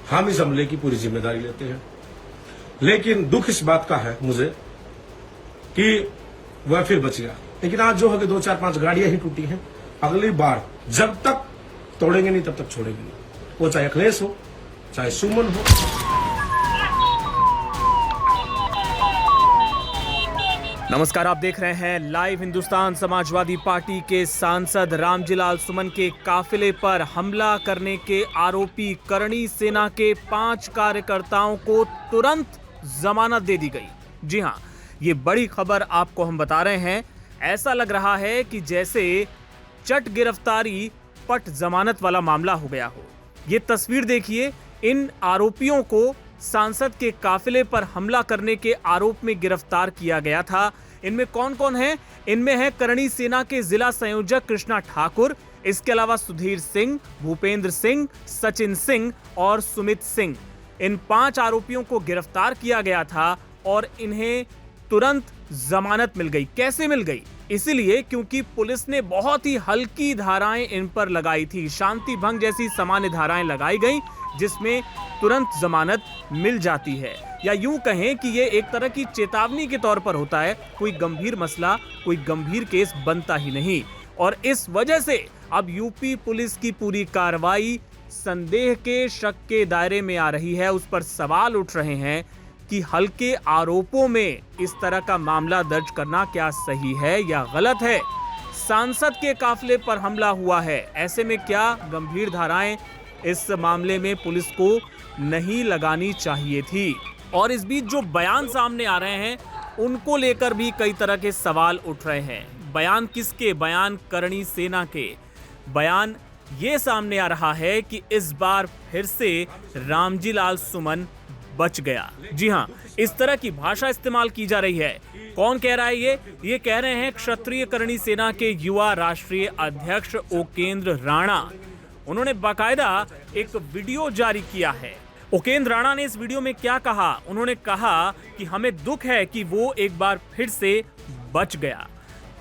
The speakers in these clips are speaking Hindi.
हम इस हमले की पूरी जिम्मेदारी लेते हैं। लेकिन दुख इस बात का है मुझे कि वह फिर बच गया। लेकिन आज जो है कि 2-4-5 गाड़ियां ही टूटी हैं। अगली बार जब तक तोड़ेंगे नहीं तब तक छोड़ेंगे नहीं, वो चाहे अखिलेश हो चाहे सुमन हो। नमस्कार, आप देख रहे हैं लाइव। हिंदुस्तान समाजवादी पार्टी के सांसद रामजीलाल सुमन के काफिले पर हमला करने के आरोपी करणी सेना के 5 कार्यकर्ताओं को तुरंत जमानत दे दी गई। जी हां, ये बड़ी खबर आपको हम बता रहे हैं। ऐसा लग रहा है कि जैसे चट गिरफ्तारी पट जमानत वाला मामला हो गया हो। ये तस्वीर देखिए, इन आरोपियों को सांसद के काफिले पर हमला करने के आरोप में गिरफ्तार किया गया था। इनमें कौन कौन है? इनमें है करणी सेना के जिला संयोजक कृष्णा ठाकुर, इसके अलावा सुधीर सिंह, भूपेंद्र सिंह, सचिन सिंह और सुमित सिंह। इन 5 आरोपियों को गिरफ्तार किया गया था और इन्हें तुरंत जमानत मिल गई। कैसे मिल गई? इसीलिए क्योंकि पुलिस ने बहुत ही हल्की धाराएं इन पर लगाई थी। शांति भंग जैसी सामान्य धाराएं लगाई गई जिसमें तुरंत जमानत मिल जाती है, या यूं कहें कि ये एक तरह की चेतावनी के तौर पर होता है। कोई गंभीर मसला, कोई गंभीर केस बनता ही नहीं। और इस वजह से अब यूपी पुलिस की पूरी कार्रवाई संदेह के, शक के दायरे में आ रही है। उस पर सवाल उठ रहे हैं कि हल्के आरोपों में इस तरह का मामला दर्ज करना क्या सही है या गलत है। सांसद के काफिले पर हमला हुआ है, ऐसे में क्या गंभीर धाराएं इस मामले में पुलिस को नहीं लगानी चाहिए थी? और इस बीच जो बयान सामने आ रहे हैं उनको लेकर भी कई तरह के सवाल उठ रहे हैं। बयान किसके? बयान करणी सेना के। बयान ये सामने आ रहा है कि इस बार फिर से रामजीलाल सुमन बच गया। जी हां, इस तरह की भाषा इस्तेमाल की जा रही है। कौन कह रहा है ये कह रहे हैं क्षत्रिय करणी सेना के युवा राष्ट्रीय अध्यक्ष उकेंद्र राणा। उन्होंने बाकायदा एक वीडियो जारी किया है। उकेंद्र राणा ने इस वीडियो में क्या कहा? उन्होंने कहा कि हमें दुख है कि वो एक बार फिर से बच गया।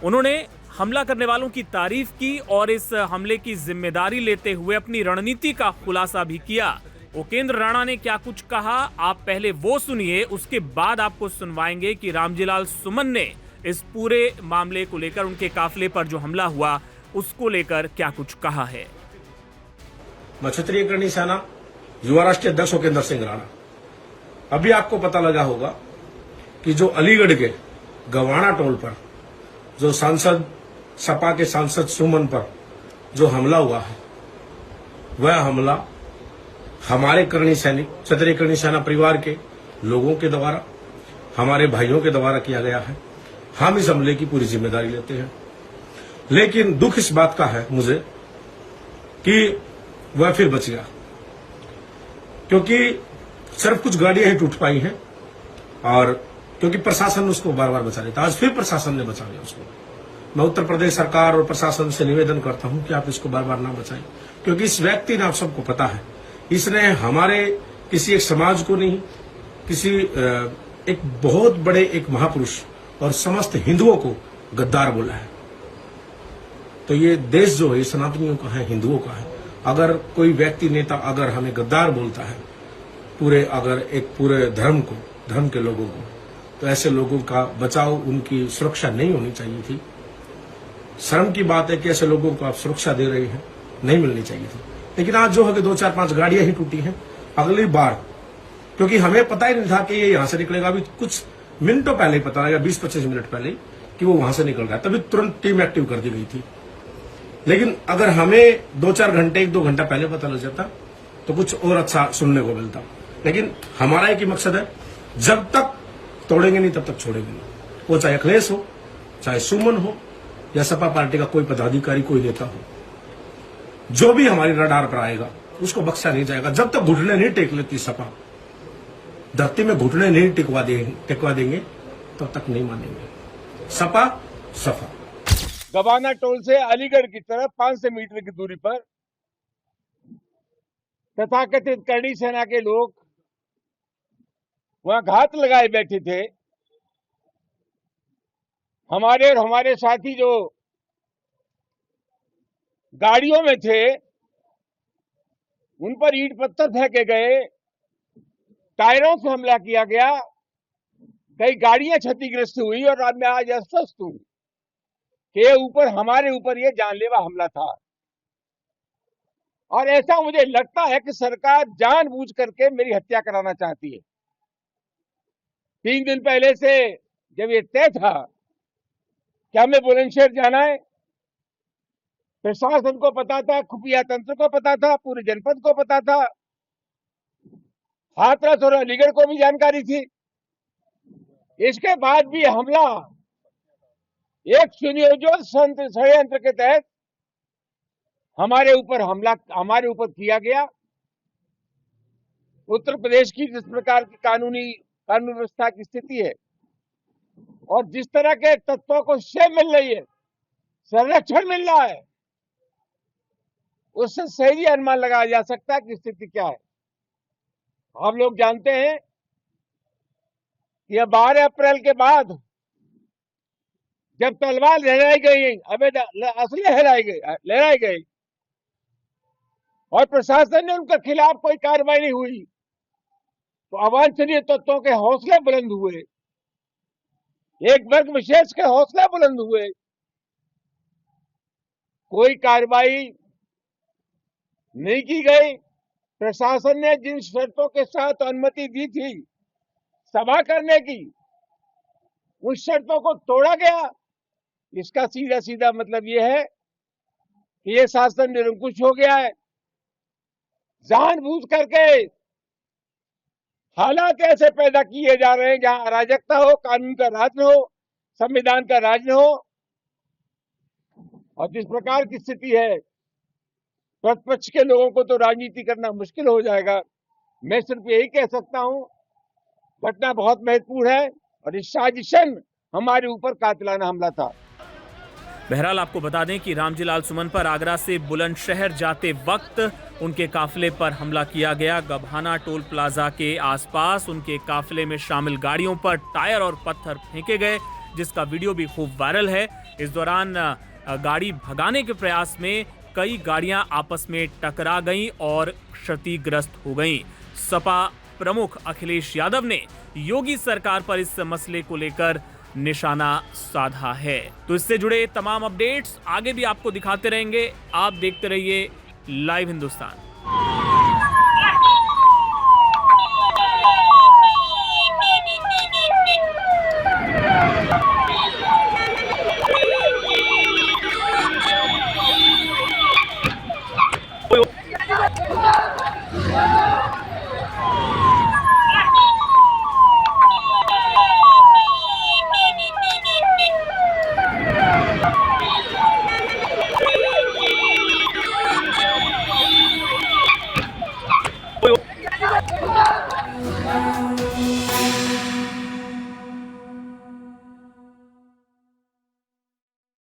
उन्होंने हमला करने वालों की तारीफ की और इस हमले की जिम्मेदारी लेते हुए अपनी रणनीति का खुलासा भी किया। उकेंद्र राणा ने क्या कुछ कहा, आप पहले वो सुनिए, उसके बाद आपको सुनवाएंगे कि रामजीलाल सुमन ने इस पूरे मामले को लेकर, उनके काफिले पर जो हमला हुआ उसको लेकर क्या कुछ कहा है। क्षत्रिय करणी सेना युवा राष्ट्रीय अध्यक्ष उकेंद्र सिंह राणा। अभी आपको पता लगा होगा कि जो अलीगढ़ के गवाना टोल पर जो सांसद, सपा के सांसद सुमन पर जो हमला हुआ है, वह हमला हमारे करणी सैनिक, क्षत्रिय करणी सेना परिवार के लोगों के द्वारा, हमारे भाइयों के द्वारा किया गया है। हम इस हमले की पूरी जिम्मेदारी लेते हैं। लेकिन दुख इस बात का है मुझे कि वह फिर बच गया, क्योंकि सिर्फ कुछ गाड़ियां ही टूट पाई हैं और क्योंकि प्रशासन उसको बार बार बचा लेता। आज फिर प्रशासन ने बचा लिया उसको। मैं उत्तर प्रदेश सरकार और प्रशासन से निवेदन करता हूं कि आप इसको बार बार ना बचाएं, क्योंकि इस व्यक्ति ने, आप सबको पता है, इसने हमारे किसी एक समाज को नहीं, किसी एक बहुत बड़े एक महापुरुष और समस्त हिंदुओं को गद्दार बोला है। तो ये देश जो है सनातनियों का है, हिंदुओं का है। अगर कोई व्यक्ति, नेता अगर हमें गद्दार बोलता है पूरे धर्म को, धर्म के लोगों को, तो ऐसे लोगों का बचाव, उनकी सुरक्षा नहीं होनी चाहिए थी। शर्म की बात है कि ऐसे लोगों को आप सुरक्षा दे रहे हैं, नहीं मिलनी चाहिए थी। लेकिन आज जो है कि 2-4-5 गाड़ियां ही टूटी हैं। अगली बार, क्योंकि हमें पता ही नहीं था कि ये यहां से निकलेगा। अभी कुछ मिनटों पहले ही पता लगा, 20-25 मिनट पहले, कि वो वहां से निकल रहा है। तभी तुरंत टीम एक्टिव कर दी गई थी। लेकिन अगर हमें 2-4 घंटे, 1-2 घंटा पहले पता लग जाता तो कुछ और अच्छा सुनने को मिलता। लेकिन हमारा एक ही मकसद है, जब तक तोड़ेंगे नहीं तब तक छोड़ेंगे नहीं। वो चाहे अखिलेश हो, चाहे सुमन हो, या सपा पार्टी का कोई पदाधिकारी, कोई नेता हो, जो भी हमारी रडार पर आएगा उसको बख्शा नहीं जाएगा। जब तक घुटने नहीं टेक लेती सपा, धरती में घुटने नहीं टिकवा देंगे, तब तक नहीं मानेंगे। सपा सफा। गवाना टोल से अलीगढ़ की तरफ 500 मीटर की दूरी पर तथाकथित करणी सेना के लोग वहां घात लगाए बैठे थे। हमारे और हमारे साथी जो गाड़ियों में थे उन पर ईंट पत्थर फेंके गए, टायरों से हमला किया गया, कई गाड़ियां क्षतिग्रस्त हुई और अब मैं आज अस्वस्थ हूं कि हमारे ऊपर ये जानलेवा हमला था। और ऐसा मुझे लगता है कि सरकार जानबूझ करके मेरी हत्या कराना चाहती है। 3 दिन पहले से जब ये तय था कि हमें बुलंदशहर जाना है, प्रशासन को पता था, खुफिया तंत्र को पता था, पूरे जनपद को पता था, हाथरस और अलीगढ़ को भी जानकारी थी। इसके बाद भी हमला एक सुनियोजित षड्यंत्र के तहत हमारे ऊपर किया गया। उत्तर प्रदेश की जिस प्रकार की कानून व्यवस्था की स्थिति है और जिस तरह के तत्वों को शय मिल रही है, संरक्षण मिल रहा है, उससे सही अनुमान लगाया जा सकता है कि स्थिति क्या है। आप लोग जानते हैं कि 12 अप्रैल के बाद जब तलवार लहराई गई, अवैध असले लहराई गई और प्रशासन ने उनके खिलाफ कोई कार्रवाई नहीं हुई, तो अवांछनीय तत्वों के हौसले बुलंद हुए, एक वर्ग विशेष के हौसले बुलंद हुए। कोई कार्रवाई नहीं की गई। प्रशासन ने जिन शर्तों के साथ अनुमति दी थी सभा करने की, उस शर्तों को तोड़ा गया। इसका सीधा सीधा मतलब यह है कि यह शासन निरंकुश हो गया है। जानबूझ करके हालात ऐसे पैदा किए जा रहे हैं जहां अराजकता हो, कानून का राज न हो, संविधान का राज न हो। और जिस प्रकार की स्थिति है, प्रतिपक्ष के लोगों को तो राजनीति करना मुश्किल हो जाएगा। मैं सिर्फ यही कह सकता हूं, घटना बहुत महत्वपूर्ण है और इस साजिशन हमारे ऊपर कातिलाना हमला था। बहरहाल आपको बता दें कि रामजीलाल सुमन पर आगरा से बुलंदशहर जाते वक्त उनके काफिले पर हमला किया गया। गभाना टोल प्लाजा के आसपास उनके काफिले में शामिल गाड़ियों पर टायर और पत्थर फेंके गए, जिसका वीडियो भी खूब वायरल है। इस दौरान गाड़ी भगाने के प्रयास में कई गाड़ियां आपस में टकरा गईं और क्षतिग्रस्त हो गईं। सपा प्रमुख अखिलेश यादव ने योगी सरकार पर इस मसले को लेकर निशाना साधा है। तो इससे जुड़े तमाम अपडेट्स आगे भी आपको दिखाते रहेंगे। आप देखते रहिए लाइव हिंदुस्तान।